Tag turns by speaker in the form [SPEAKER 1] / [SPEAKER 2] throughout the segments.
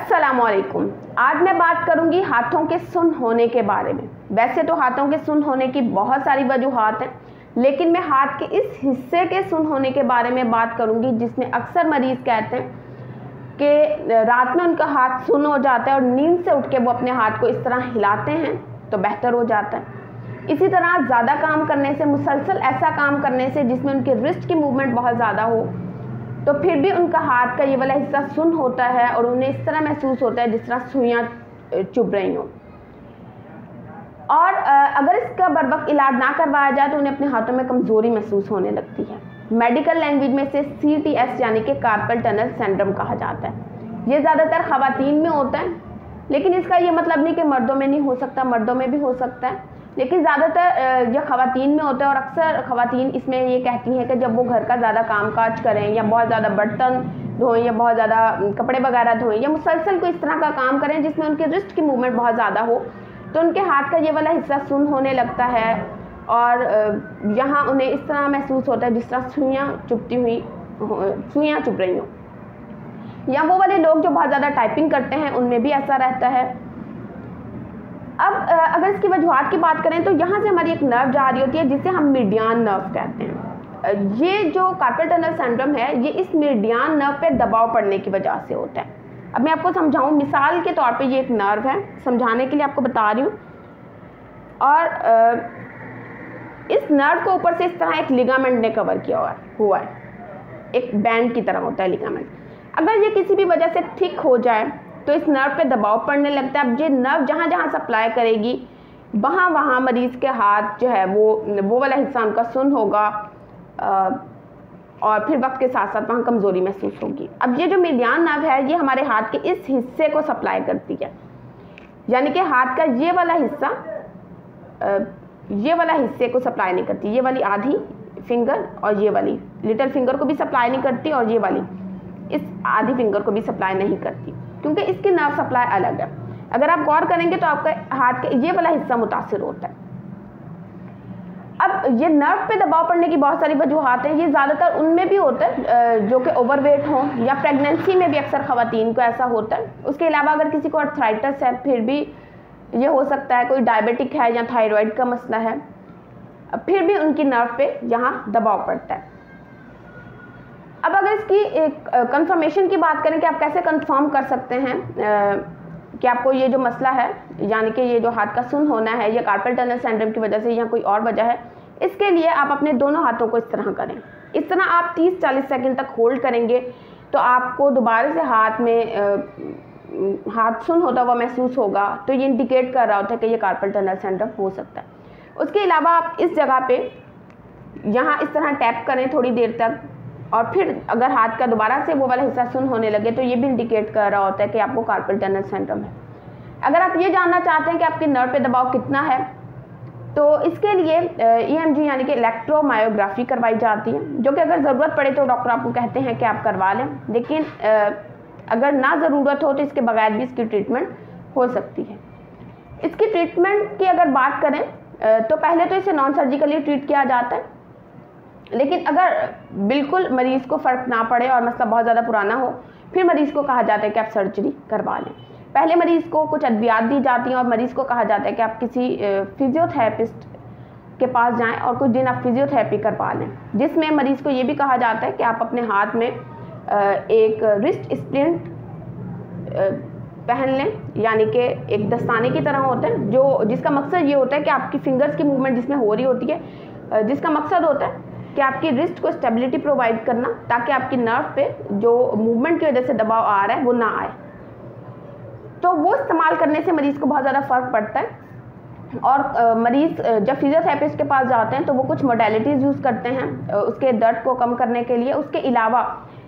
[SPEAKER 1] अस्सलामुअलैकुम। आज मैं बात करूंगी हाथों के सुन्न होने के बारे में। वैसे तो हाथों के सुन्न होने की बहुत सारी वजूहात हैं, लेकिन मैं हाथ के इस हिस्से के सुन्न होने के बारे में बात करूंगी जिसमें अक्सर मरीज़ कहते हैं कि रात में उनका हाथ सुन्न हो जाता है और नींद से उठ के वो अपने हाथ को इस तरह हिलाते हैं तो बेहतर हो जाता है। इसी तरह ज़्यादा काम करने से, मुसलसल ऐसा काम करने से जिसमें उनके रिस्ट की मूवमेंट बहुत ज़्यादा हो, तो फिर भी उनका हाथ का ये वाला हिस्सा सुन्न होता है और उन्हें इस तरह महसूस होता है जिस तरह सुइयाँ चुभ रही हों। और अगर इसका बर वक्त इलाज ना करवाया जाए तो उन्हें अपने हाथों में कमज़ोरी महसूस होने लगती है। मेडिकल लैंग्वेज में से CTS यानी कि कार्पल टनल सिंड्रोम कहा जाता है। ये ज़्यादातर ख़वातीन में होता है, लेकिन इसका ये मतलब नहीं कि मर्दों में नहीं हो सकता, मर्दों में भी हो सकता है, लेकिन ज़्यादातर यह ख़वातीन में होता है। और अक्सर ख़वातीन इसमें ये कहती हैं कि जब वो घर का ज़्यादा कामकाज करें या बहुत ज़्यादा बर्तन धोएं या बहुत ज़्यादा कपड़े वगैरह धोएं या मुसलसल कोई इस तरह का काम करें जिसमें उनके रिस्ट की मूवमेंट बहुत ज़्यादा हो, तो उनके हाथ का ये वाला हिस्सा सुन्न होने लगता है और यहाँ उन्हें इस तरह महसूस होता है जिस तरह सुइयाँ चुभ रही हों। या वो वाले लोग जो बहुत ज़्यादा टाइपिंग करते हैं उनमें भी ऐसा रहता है। अब अगर इसकी वजूहात की बात करें तो यहाँ से हमारी एक नर्व जा रही होती है जिसे हम मीडियान नर्व कहते हैं। ये जो कार्पल टनल सिंड्रोम है ये इस मीडियान नर्व पे दबाव पड़ने की वजह से होता है। अब मैं आपको समझाऊं, मिसाल के तौर पे ये एक नर्व है, समझाने के लिए आपको बता रही हूँ। और इस नर्व को ऊपर से इस तरह एक लिगामेंट ने कवर किया हुआ है, एक बैंड की तरह होता है लिगामेंट। अगर ये किसी भी वजह से थिक हो जाए तो इस नर्व पे दबाव पड़ने लगता है। अब ये नर्व जहाँ जहाँ सप्लाई करेगी वहाँ वहाँ मरीज़ के हाथ जो है वो वाला हिस्सा उनका सुन्न होगा और फिर वक्त के साथ साथ वहाँ कमज़ोरी महसूस होगी। अब ये जो मीडियान नर्व है ये हमारे हाथ के इस हिस्से को सप्लाई करती है, यानी कि हाथ का ये वाला हिस्से को सप्लाई नहीं करती। ये वाली आधी फिंगर और ये वाली लिटिल फिंगर को भी सप्लाई नहीं करती और ये वाली इस आधी फिंगर को भी सप्लाई नहीं करती, क्योंकि इसकी नर्व सप्लाई अलग है। अगर आप गौर करेंगे तो आपका हाथ का ये वाला हिस्सा मुतासिर होता है। अब ये नर्व पे दबाव पड़ने की बहुत सारी वजूहात हैं। ये ज़्यादातर उनमें भी होता है जो कि ओवरवेट हों, या प्रेगनेंसी में भी अक्सर ख़वातीन को ऐसा होता है। उसके अलावा अगर किसी को आर्थराइटिस है फिर भी ये हो सकता है, कोई डायबिटिक है या थायराइड का मसला है, फिर भी उनकी नर्व पे यहाँ दबाव पड़ता है। अब अगर इसकी एक कंफर्मेशन की बात करें कि आप कैसे कंफर्म कर सकते हैं कि आपको ये जो मसला है, यानी कि ये जो हाथ का सुन्न होना है या कार्पल टनल सिंड्रोम की वजह से या कोई और वजह है, इसके लिए आप अपने दोनों हाथों को इस तरह करें। इस तरह आप 30-40 सेकंड तक होल्ड करेंगे तो आपको दोबारा से हाथ सुन्न होता हुआ महसूस होगा, तो ये इंडिकेट कर रहा होता है कि ये कार्पल टनल सिंड्रोम हो सकता है। उसके अलावा आप इस जगह पे यहाँ इस तरह टैप करें थोड़ी देर तक, और फिर अगर हाथ का दोबारा से वो वाला हिस्सा सुन्न होने लगे तो ये भी इंडिकेट कर रहा होता है कि आपको कार्पल टनल सिंड्रोम है। अगर आप ये जानना चाहते हैं कि आपके नर्व पे दबाव कितना है, तो इसके लिए EMG यानी कि इलेक्ट्रोमायोग्राफी करवाई जाती है, जो कि अगर ज़रूरत पड़े तो डॉक्टर आपको कहते हैं कि आप करवा लें, लेकिन अगर ना ज़रूरत हो तो इसके बगैर भी इसकी ट्रीटमेंट हो सकती है। इसकी ट्रीटमेंट की अगर बात करें तो पहले तो इसे नॉन सर्जिकली ट्रीट किया जाता है, लेकिन अगर बिल्कुल मरीज़ को फ़र्क ना पड़े और मसला बहुत ज़्यादा पुराना हो फिर मरीज़ को कहा जाता है कि आप सर्जरी करवा लें। पहले मरीज़ को कुछ अद्वियात दी जाती हैं और मरीज़ को कहा जाता है कि आप किसी फिजियोथेरेपिस्ट के पास जाएं और कुछ दिन आप फिजियोथेरेपी करवा लें, जिसमें मरीज़ को ये भी कहा जाता है कि आप अपने हाथ में एक रिस्ट स्प्लिंट पहन लें, यानी कि एक दस्ताने की तरह होता है जिसका मकसद ये होता है कि आपकी फिंगर्स की मूवमेंट जिसमें हो रही होती है, जिसका मकसद होता है कि आपकी रिस्ट को स्टेबिलिटी प्रोवाइड करना, ताकि आपकी नर्व पे जो मूवमेंट की वजह से दबाव आ रहा है वो ना आए। तो वो इस्तेमाल करने से मरीज़ को बहुत ज़्यादा फ़र्क पड़ता है। और मरीज़ जब फिजियोथेरेपिस्ट के पास जाते हैं तो वो कुछ मोडेलिटीज़ यूज़ करते हैं उसके दर्द को कम करने के लिए। उसके अलावा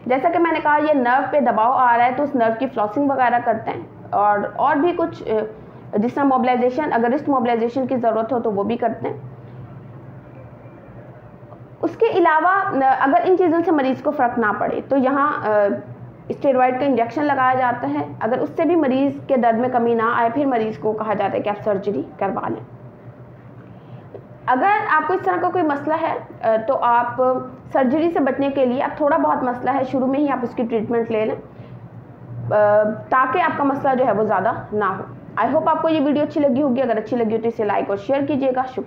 [SPEAKER 1] जैसा कि मैंने कहा ये नर्व पे दबाव आ रहा है तो उस नर्व की फ्लॉसिंग वगैरह करते हैं, और भी कुछ जिस तरह मोबिलाइजेशन, अगर रिस्ट मोबिलाइजेशन की ज़रूरत हो तो वो भी करते हैं। उसके अलावा अगर इन चीज़ों से मरीज़ को फ़र्क ना पड़े तो यहाँ स्टेरॉइड का इंजेक्शन लगाया जाता है। अगर उससे भी मरीज़ के दर्द में कमी ना आए फिर मरीज़ को कहा जाता है कि आप सर्जरी करवा लें। अगर आपको इस तरह का कोई मसला है तो आप सर्जरी से बचने के लिए, अब थोड़ा बहुत मसला है शुरू में ही आप उसकी ट्रीटमेंट ले लें। ताकि आपका मसला जो है वो ज़्यादा ना हो। आई होप आपको ये वीडियो अच्छी लगी होगी। अगर अच्छी लगी हो तो इसे लाइक और शेयर कीजिएगा। शुक्रिया।